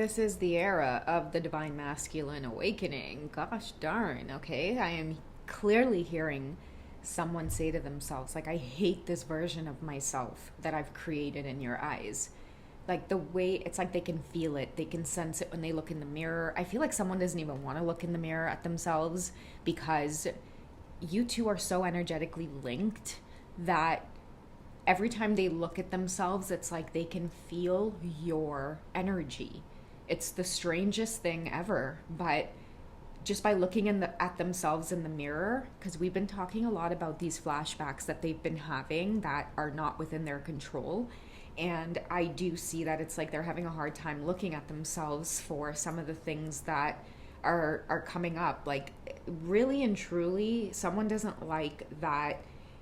This is the era of the divine masculine awakening. Gosh darn, okay? I am clearly hearing someone say to themselves, like, I hate this version of myself that I've created in your eyes. Like the way it's like they can feel it, they can sense it when they look in the mirror. I feel like someone doesn't even want to look in the mirror at themselves because you two are so energetically linked that every time they look at themselves, it's like they can feel your energy. It's the strangest thing ever, but just by looking at themselves in the mirror, because we've been talking a lot about these flashbacks that they've been having that are not within their control. And I do see that it's like they're having a hard time looking at themselves for some of the things that are coming up. Like, really and truly, someone doesn't like that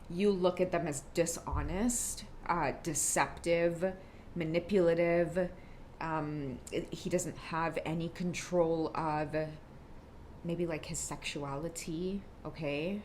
you look at them as dishonest, deceptive, manipulative. He doesn't have any control of maybe like his sexuality, okay?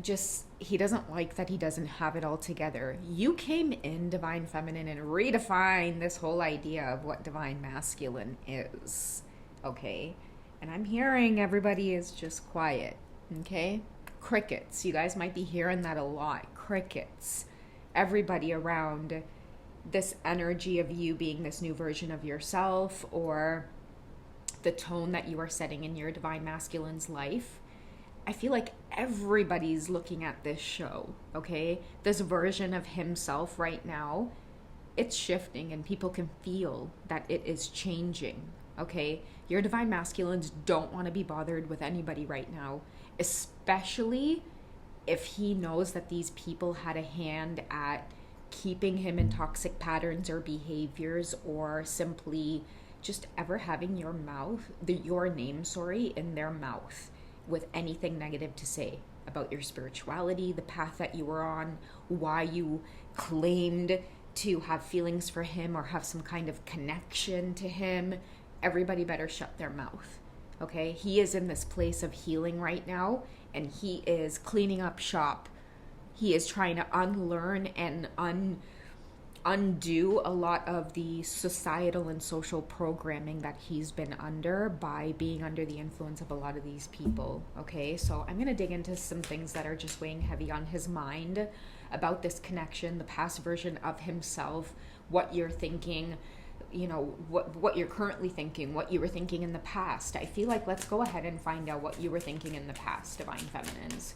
Just, he doesn't like that he doesn't have it all together. You came in, Divine Feminine, and redefined this whole idea of what Divine Masculine is, okay? And I'm hearing everybody is just quiet, okay? Crickets. You guys might be hearing that a lot. Crickets. Everybody around this energy of you being this new version of yourself, or the tone that you are setting in your Divine Masculine's life. I feel like everybody's looking at this show, okay? This version of himself right now, it's shifting and people can feel that it is changing, okay? Your Divine Masculines don't want to be bothered with anybody right now, especially if he knows that these people had a hand at keeping him in toxic patterns or behaviors, or simply just ever having your name, in their mouth with anything negative to say about your spirituality, the path that you were on, why you claimed to have feelings for him or have some kind of connection to him. Everybody better shut their mouth, okay? He is in this place of healing right now, and he is cleaning up shop. He is trying to unlearn and undo a lot of the societal and social programming that he's been under by being under the influence of a lot of these people, okay? So I'm going to dig into some things that are just weighing heavy on his mind about this connection, the past version of himself, what you're thinking, you know, what you're currently thinking, what you were thinking in the past. I feel like let's go ahead and find out what you were thinking in the past, Divine Feminines.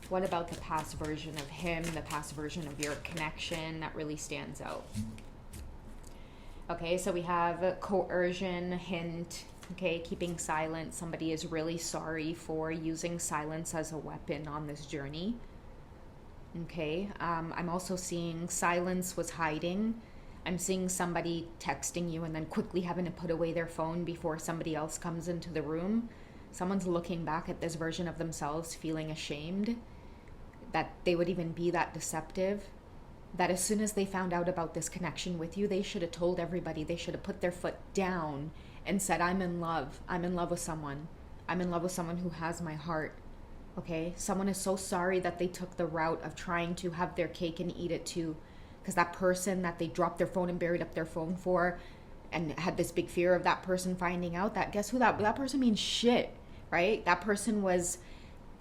What about the past version of him, the past version of your connection that really stands out? Okay, so we have coercion, hint, okay, keeping silent. Somebody is really sorry for using silence as a weapon on this journey. Okay, I'm also seeing silence was hiding. I'm seeing somebody texting you and then quickly having to put away their phone before somebody else comes into the room. Someone's looking back at this version of themselves feeling ashamed that they would even be that deceptive, that as soon as they found out about this connection with you, they should have told everybody. They should have put their foot down and said, I'm in love with someone. I'm in love with someone who has my heart, okay? Someone is so sorry that they took the route of trying to have their cake and eat it too, because that person that they dropped their phone and buried up their phone for and had this big fear of that person finding out, that guess who that person means shit, right? That person was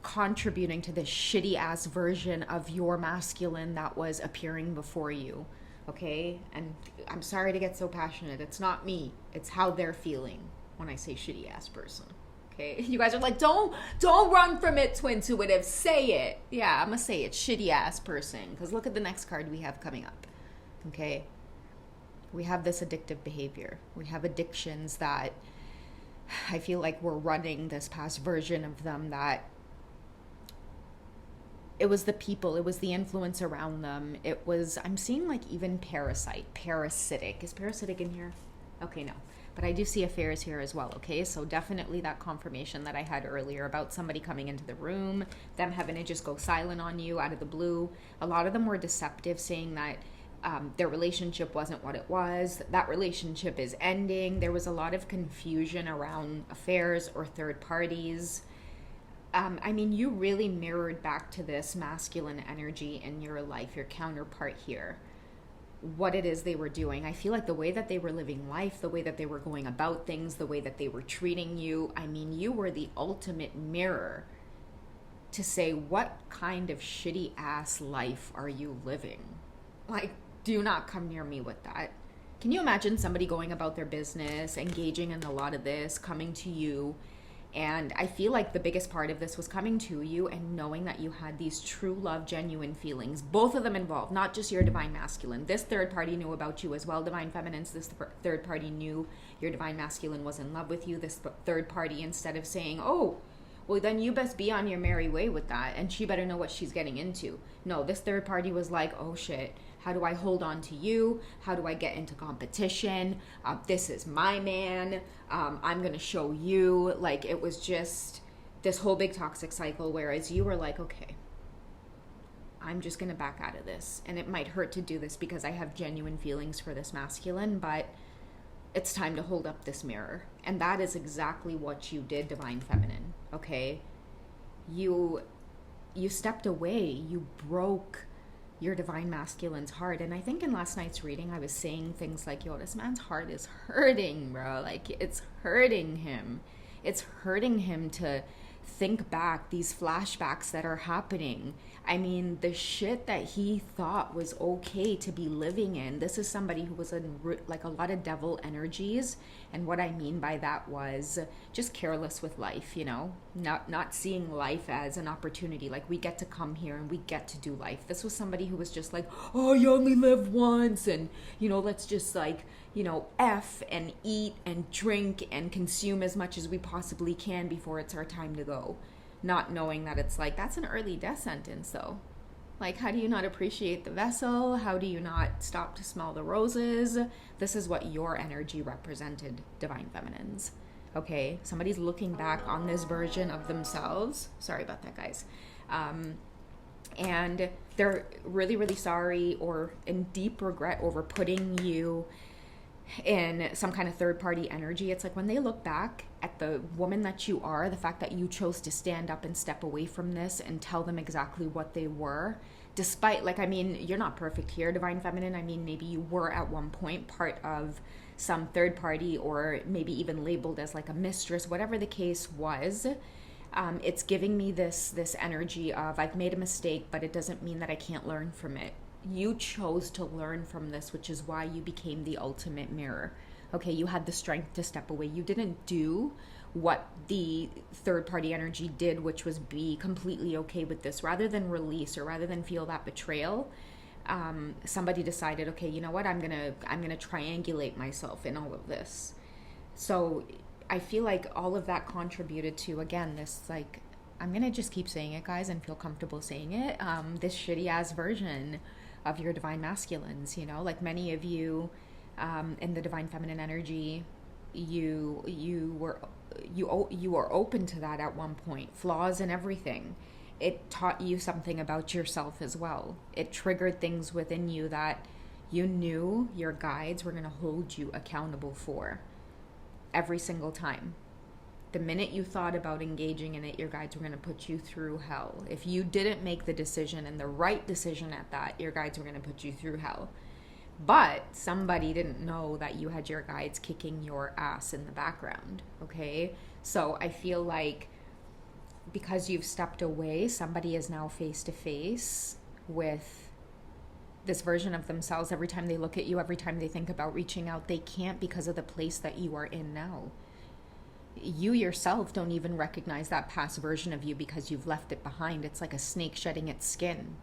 contributing to this shitty ass version of your masculine that was appearing before you, okay? And I'm sorry to get so passionate. It's not me. It's how they're feeling when I say shitty ass person, okay? You guys are like, don't run from it, Twintuitive. Say it. Yeah, I'm gonna say it, shitty ass person, because look at the next card we have coming up, okay? We have this addictive behavior. We have addictions that I feel like we're running this past version of them that it was the people, it was the influence around them. It was, I'm seeing like even parasitic. Is parasitic in here? Okay, no. But I do see affairs here as well, okay? So definitely that confirmation that I had earlier about somebody coming into the room, them having to just go silent on you out of the blue. A lot of them were deceptive, saying that their relationship wasn't what it was. That relationship is ending. There was a lot of confusion around affairs or third parties. I mean, you really mirrored back to this masculine energy in your life, your counterpart here. what it is they were doing. I feel like the way that they were living life, the way that they were going about things, the way that they were treating you, I mean, you were the ultimate mirror to say, what kind of shitty ass life are you living? Like, do not come near me with that. Can you imagine somebody going about their business, engaging in a lot of this, coming to you? And I feel like the biggest part of this was coming to you and knowing that you had these true love, genuine feelings, both of them involved, not just your divine masculine. This third party knew about you as well, divine feminines. This third party knew your divine masculine was in love with you. This third party, instead of saying, oh, well, then you best be on your merry way with that, and she better know what she's getting into. No, this third party was like, oh shit, how do I hold on to you? How do I get into competition? This is my man. I'm going to show you. Like, it was just this whole big toxic cycle, whereas you were like, okay, I'm just going to back out of this. And it might hurt to do this because I have genuine feelings for this masculine, but it's time to hold up this mirror. And that is exactly what you did, divine feminine. Okay? You stepped away. You broke your divine masculine's heart. And I think in last night's reading, I was saying things like, yo, this man's heart is hurting, bro. Like, it's hurting him. It's hurting him to think back, these flashbacks that are happening. I mean, the shit that he thought was okay to be living in. This is somebody who was in like a lot of devil energies. And what I mean by that was just careless with life, you know, not seeing life as an opportunity. Like, we get to come here and we get to do life. This was somebody who was just like, oh, you only live once. And, you know, let's just like, you know, F and eat and drink and consume as much as we possibly can before it's our time to go. Not knowing that it's like, that's an early death sentence though. Like, how do you not appreciate the vessel? How do you not stop to smell the roses? This is what your energy represented, divine feminines. Okay, somebody's looking back on this version of themselves. Sorry about that, guys. And they're really, really sorry or in deep regret over putting you in some kind of third party energy. It's like when they look back at the woman that you are, the fact that you chose to stand up and step away from this and tell them exactly what they were, despite, like, I mean, you're not perfect here, divine feminine. I mean, maybe you were at one point part of some third party, or maybe even labeled as like a mistress, whatever the case was. It's giving me this energy of, I've made a mistake, but it doesn't mean that I can't learn from it. You chose to learn from this, which is why you became the ultimate mirror. Okay, you had the strength to step away. You didn't do what the third party energy did, which was be completely okay with this. Rather than release, or rather than feel that betrayal, somebody decided, okay, you know what, I'm gonna triangulate myself in all of this. So I feel like all of that contributed to, again, this, like, I'm gonna just keep saying it, guys, and feel comfortable saying it, this shitty ass version of your divine masculines. You know, like many of you in the divine feminine energy, you were open to that at one point, flaws and everything. It taught you something about yourself as well. It triggered things within you that you knew your guides were going to hold you accountable for every single time. The minute you thought about engaging in it, your guides were going to put you through hell. If you didn't make the decision, and the right decision at that, your guides were going to put you through hell. But somebody didn't know that you had your guides kicking your ass in the background, okay? So I feel like because you've stepped away, somebody is now face to face with this version of themselves. Every time they look at you, every time they think about reaching out, they can't, because of the place that you are in now. You yourself don't even recognize that past version of you because you've left it behind. It's like a snake shedding its skin.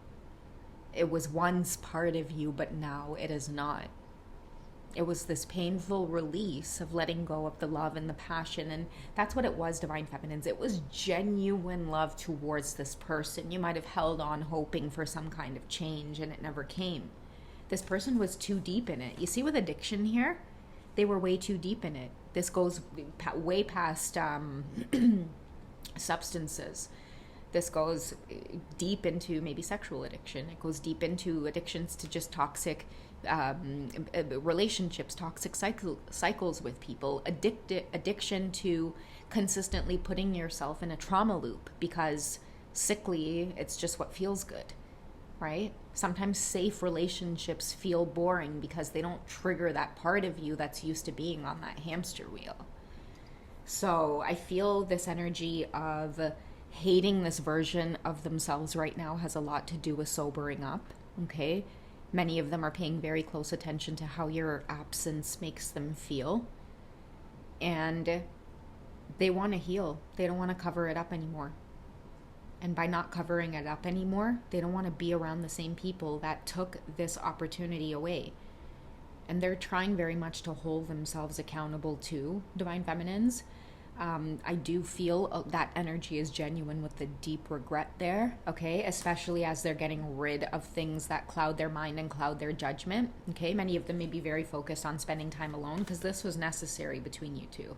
It was once part of you, but now it is not. It was this painful release of letting go of the love and the passion. And that's what it was, divine feminines. It was genuine love towards this person. You might have held on hoping for some kind of change, and it never came. This person was too deep in it. You see, with addiction here, they were way too deep in it. This goes way past substances. This goes deep into maybe sexual addiction. It goes deep into addictions to just toxic relationships, toxic cycles with people, addiction to consistently putting yourself in a trauma loop because sickly, it's just what feels good. right? Sometimes safe relationships feel boring because they don't trigger that part of you that's used to being on that hamster wheel. So I feel this energy of hating this version of themselves right now has a lot to do with sobering up, okay? Many of them are paying very close attention to how your absence makes them feel. And they want to heal. They don't want to cover it up anymore. And by not covering it up anymore, they don't want to be around the same people that took this opportunity away. And they're trying very much to hold themselves accountable to Divine Feminines. I do feel that energy is genuine with the deep regret there, okay? Especially as they're getting rid of things that cloud their mind and cloud their judgment, okay? Many of them may be very focused on spending time alone because this was necessary between you two.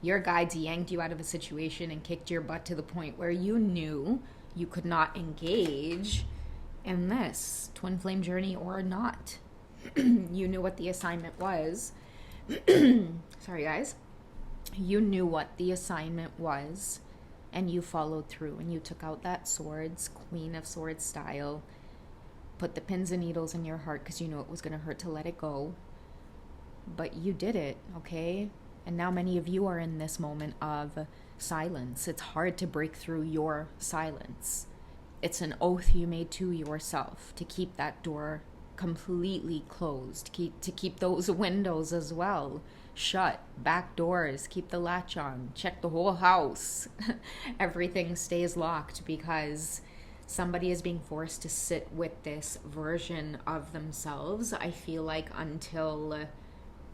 Your guides yanked you out of a situation and kicked your butt to the point where you knew you could not engage in this twin flame journey or not. You knew what the assignment was. Sorry, guys. You knew what the assignment was, and you followed through, and you took out that swords, Queen of Swords style, put the pins and needles in your heart because you knew it was going to hurt to let it go. But you did it, okay? And now many of you are in this moment of silence. It's hard to break through your silence. It's an oath you made to yourself to keep that door completely closed, to keep those windows as well shut, back doors, keep the latch on, check the whole house. Everything stays locked because somebody is being forced to sit with this version of themselves, I feel like, until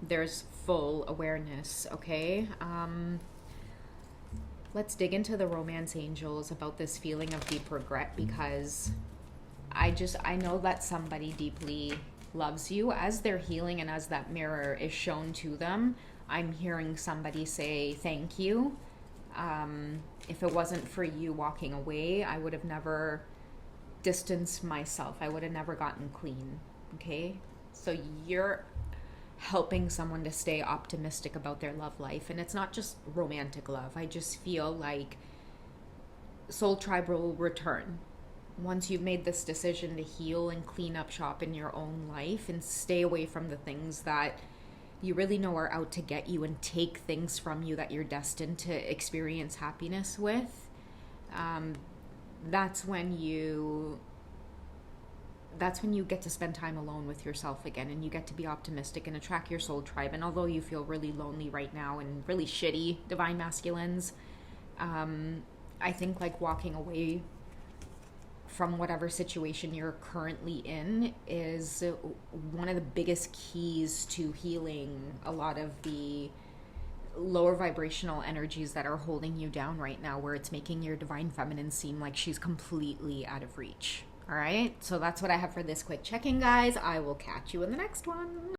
there's full awareness, okay? Let's dig into the romance angels about this feeling of deep regret, because I know that somebody deeply loves you. As they're healing and as that mirror is shown to them, I'm hearing somebody say thank you. If it wasn't for you walking away, I would have never distanced myself. I would have never gotten clean, okay? So you're helping someone to stay optimistic about their love life. And it's not just romantic love. I just feel like Soul Tribe will return. Once you've made this decision to heal and clean up shop in your own life and stay away from the things that you really know are out to get you and take things from you that you're destined to experience happiness with, that's when you get to spend time alone with yourself again, and you get to be optimistic and attract your soul tribe. And although you feel really lonely right now and really shitty, divine masculines, I think like walking away from whatever situation you're currently in is one of the biggest keys to healing a lot of the lower vibrational energies that are holding you down right now, where it's making your divine feminine seem like she's completely out of reach. All right, so that's what I have for this quick check-in, guys. I will catch you in the next one.